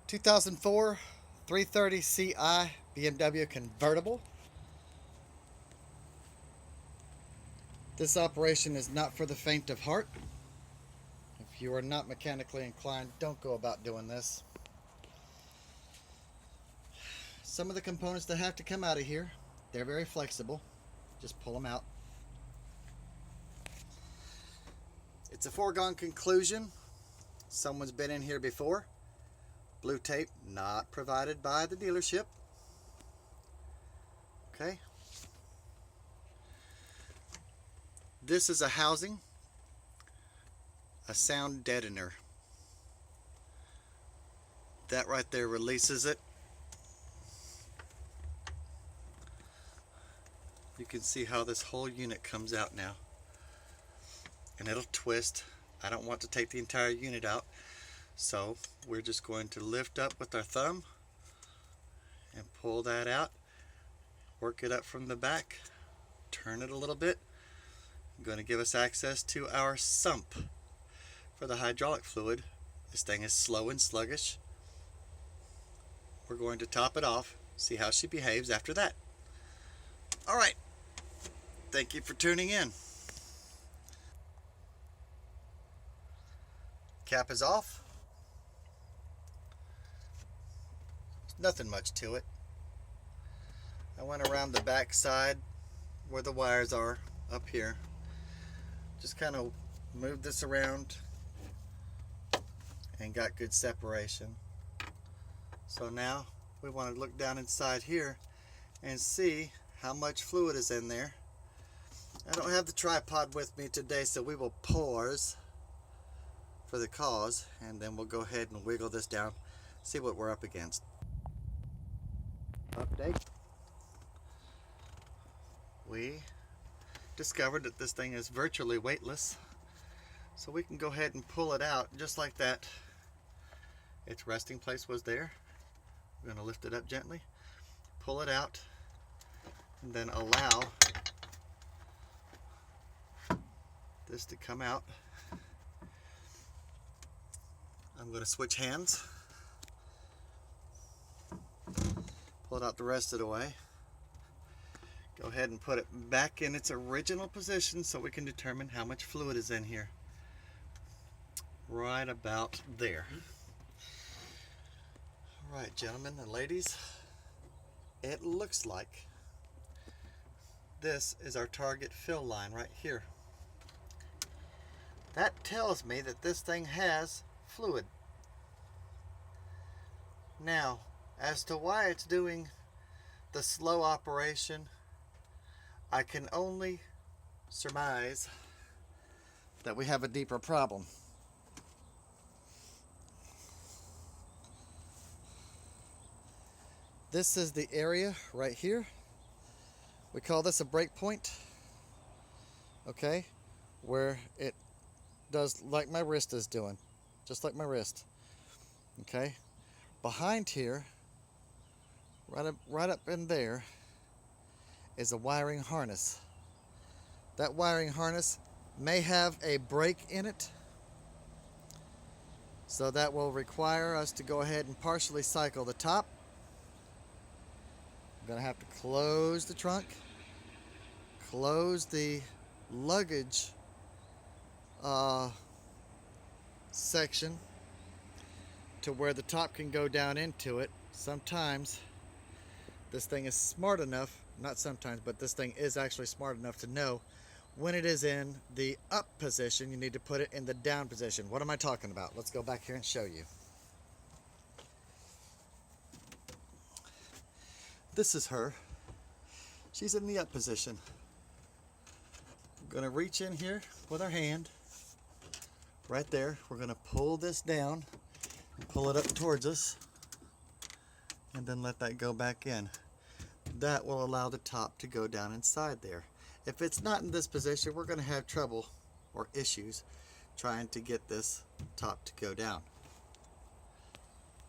2004 330 Ci BMW convertible. This operation is not for the faint of heart. If you are not mechanically inclined, don't go about doing this. Some of the components that have to come out of here, they're very flexible. Just pull them out. It's a foregone conclusion. Someone's been in here before. Blue tape not provided by the dealership. Okay. This is a housing, a sound deadener. That right there releases it. You can see how this whole unit comes out now. And it'll twist. I don't want to take the entire unit out, so we're just going to lift up with our thumb and pull that out, work it up from the back, turn it a little bit. Going to give us access to our sump for the hydraulic fluid. This thing is slow and sluggish. We're going to top it off, see how she behaves after that. Alright, thank you for tuning in. Cap is off. Nothing much to it. I went around the back side where the wires are up here. Just kind of moved this around and got good separation. So now we want to look down inside here and see how much fluid is in there. I don't have the tripod with me today, so we will pause for the cause and then we'll go ahead and wiggle this down, see what we're up against. Update. We discovered that this thing is virtually weightless, so we can go ahead and pull it out just like that. Its resting place was there. We're going to lift it up gently, pull it out, and then allow this to come out. I'm going to switch hands, pull it out the rest of the way. Go ahead and put it back in its original position so we can determine how much fluid is in here. Right about there. Alright, gentlemen and ladies, it looks like this is our target fill line right here. That tells me that this thing has fluid. Now, as to why it's doing the slow operation, I can only surmise that we have a deeper problem. This is the area right here. We call this a break point, okay, where it does like my wrist is doing, just like my wrist, okay. Behind here, right up in there, is a wiring harness. That wiring harness may have a break in it, so that will require us to go ahead and partially cycle the top. I'm going to have to close the trunk, close the luggage section to where the top can go down into it. Sometimes this thing is smart enough, not sometimes, but this thing is actually smart enough to know when it is in the up position, you need to put it in the down position. What am I talking about? Let's go back here and show you. This is her. She's in the up position. I'm going to reach in here with our hand. Right there. We're going to pull this down and pull it up towards us. And then let that go back in. That will allow the top to go down inside there. If it's not in this position, we're going to have trouble or issues trying to get this top to go down.